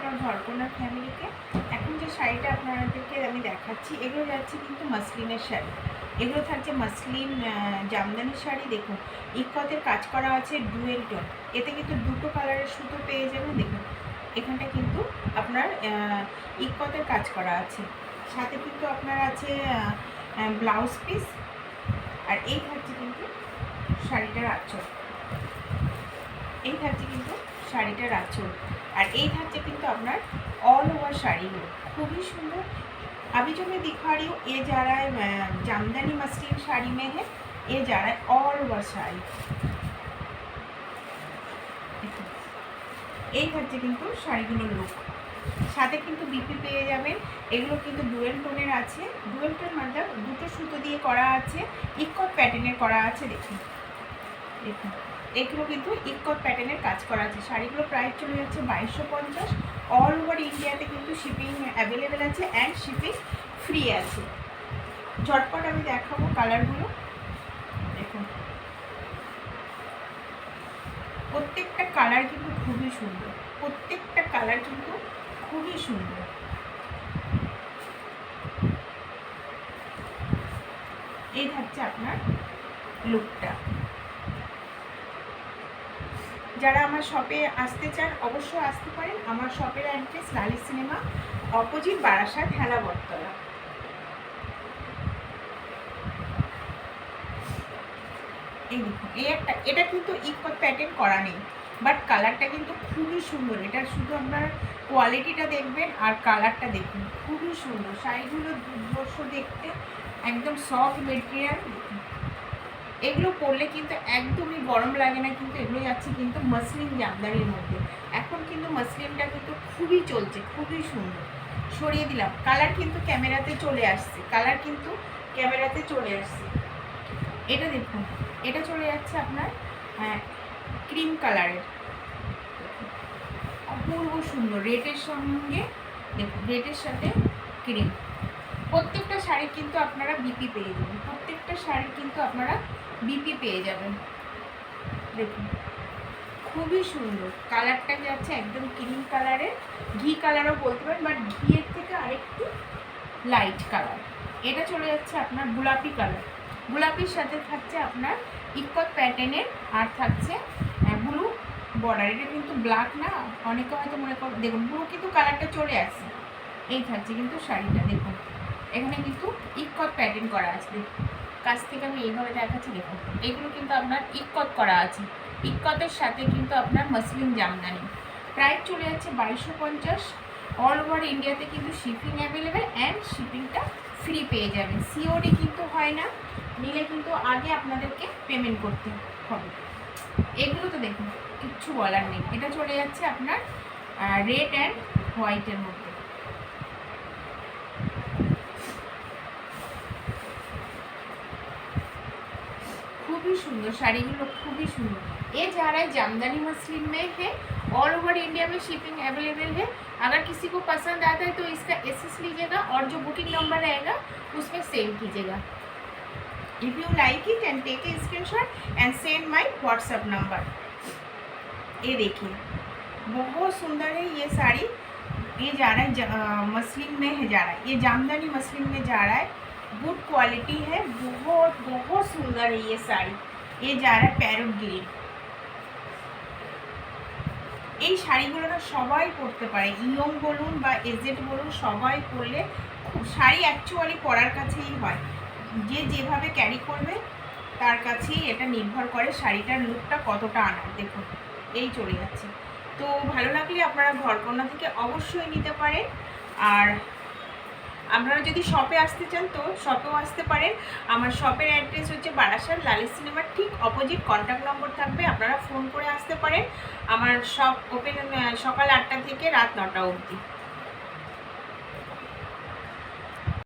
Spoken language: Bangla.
আমার ঘরকন্যা ফ্যামিলিকে। এখন যে শাড়িটা আপনাদেরকে আমি দেখাচ্ছি, এগুলো যাচ্ছে কিন্তু মাসলিনের শাড়ি। এগুলো থাকছে মাসলিন জামদানি শাড়ি। দেখুন ইক্কতের কাজ করা আছে, ডুয়েল টোন। এতে কিন্তু দুটো কালারের সুতো পেয়ে যাবেন। দেখুন এখানটা কিন্তু আপনার ইক্কতের কাজ করা আছে, সাথে কিন্তু আপনার আছে ব্লাউজ পিস। আর এই থাকছে কিন্তু শাড়িটার আঁচল, এই থাকছে কিন্তু শাড়িটার আঁচল। আর এই থাকছে কিন্তু আপনার ऑल ओवर শাড়িগুলো खूबी सुंदर। अभी जो मैं दिखा रही हूँ ये जा रहा है जामदानी मसलिन শাড়ি में है, ये जा रहा है ऑल ओवर শাড়ি। এই থাকছে কিন্তু শাড়িগুলোর লুক, সাথে কিন্তু বিপি পেয়ে যাবেন। এগুলো কিন্তু ডুয়েল টোনের আছে, ডুয়েল টোন মানে দুটো সুতো দিয়ে করা আছে, ইক্কত প্যাটার্নের করা আছে। দেখুন দেখুন এগুলো কিন্তু ইক্কত প্যাটার্নের কাজ করা আছে। শাড়িগুলো প্রাইস চলে যাচ্ছে 2250। অল ওভার ইন্ডিয়াতে কিন্তু শিপিং অ্যাভেলেবেল আছে অ্যান্ড শিপিং ফ্রি আছে। ঝটপট আমি দেখাবো কালারগুলো। দেখুন প্রত্যেকটা কালার কিন্তু খুবই সুন্দর, প্রত্যেকটা কালার কিন্তু খুবই সুন্দর। এই থাকছে আপনার লুকটা। যারা আমার শপে আসতে চান অবশ্যই আসতে পারেন। আমার শপের অ্যাড্রেস লালি সিনেমা অপোজিট বারাসাত হেলা বটতলা। এই দেখুন এই একটা, এটা কিন্তু ইক্কত প্যাটার্ন করা নেই, বাট কালারটা কিন্তু খুবই সুন্দর। এটা শুধু আপনার কোয়ালিটিটা দেখবেন আর কালারটা দেখুন, খুবই সুন্দর। শাড়িগুলো দুর্ধর্ষ দেখতে, একদম সফট মেটেরিয়াল। এগুলো পরলে কিন্তু একদমই গরম লাগে না। কিন্তু এগুলো যাচ্ছে কিন্তু মসলিন জামদানির মধ্যে। এখন কিন্তু মসলিনটা কিন্তু খুবই চলছে, খুবই সুন্দর। সরিয়ে দিলাম, কালার কিন্তু ক্যামেরাতে চলে আসছে, কালার কিন্তু ক্যামেরাতে চলে আসছে। এটা দেখুন, এটা চলে যাচ্ছে আপনার ক্রিম কালারের, অপূর্ব সুন্দর। রেডের সঙ্গে দেখুন, রেডের সাথে ক্রিম। প্রত্যেকটা শাড়ি কিন্তু আপনারা বিপি পেয়ে যাবেন, প্রত্যেকটা শাড়ি কিন্তু আপনারা বিপি পেয়ে যাবেন। দেখুন খুবই সুন্দর। কালারটা যাচ্ছে একদম ক্রিম কালারের, ঘি কালারও বলতে পারেন, বাট ঘিয়ের থেকে আরেকটু লাইট কালার। এটা চলে যাচ্ছে আপনার গোলাপি কালার, গোলাপির সাথে থাকছে আপনার ইক্কত প্যাটার্নের, আর থাকছে ব্লু বর্ডার। এটা কিন্তু ব্ল্যাক না, অনেকে হয়তো মনে করেন। দেখুন ব্লু কিন্তু কালারটা চলে আসছে। এই থাকছে কিন্তু শাড়িটা। দেখুন এখানে কিন্তু ইক্কত প্যাটার্ন করা আছে। দেখুন কাছ থেকে আমি এইভাবে দেখাচ্ছি। দেখুন এগুলো কিন্তু আপনার ইক্কত করা আছে, ইক্কতের সাথে কিন্তু আপনার মসলিন জামদানি। প্রাইস চলে যাচ্ছে 2250। অল ওভার ইন্ডিয়াতে কিন্তু শিপিং অ্যাভেলেবেল অ্যান্ড শিপিংটা ফ্রি পেয়ে যাবেন। সিওডি কিন্তু হয় না, নিলে কিন্তু আগে আপনাদেরকে পেমেন্ট করতে হবে। এগুলো তো দেখুন কিচ্ছু বলার নেই। এটা চলে যাচ্ছে আপনার রেড অ্যান্ড হোয়াইটের মধ্যে। खूबी सुंदर शाड़ीगुलो, खूबी सुंदर। ये जा रहा है जामदानी मसलिन में है, ऑल ओवर इंडिया में शिपिंग अवेलेबल है। अगर किसी को पसंद आता है तो इसका एसएस लीजिएगा और जो बुकिंग नंबर रहेगा उसमें सेंड कीजिएगा। If you like it and take a screenshot and send my WhatsApp number. ये देखिए बहुत सुंदर है ये साड़ी। ये जा रहा है मसलिन में है, जा रहा है ये जामदानी मसलिन में जा रहा है। गुड क्वालिटी है, बहुत बहुत सुंदर है ये साड़ी। ये जा रहा है पैरोट ग्रीन। এই শাড়িগুলো না সবাই পরতে পারে, ইয়ং বলুন বা এজেড বলুন, সবাই পরলে খুব। শাড়ি অ্যাকচুয়ালি পরার কাছেই হয়, যে যেভাবে ক্যারি করবে তার কাছেই এটা নির্ভর করে শাড়িটার লুকটা কতটা আনার। দেখুন এই চলে যাচ্ছে। তো ভালো লাগলে আপনারা ঘরকন্যা থেকে অবশ্যই নিতে পারেন। আর আপনারা যদি শপে আসতে চান তো শপেও আসতে পারেন। আমার শপের অ্যাড্রেস হচ্ছে বারাসাত লালি সিনেমার ঠিক অপোজিট। কন্ট্যাক্ট নম্বর থাকবে, আপনারা ফোন করে আসতে পারেন। আমার শপ ওপেন সকাল 8টা থেকে রাত 9টা অবধি।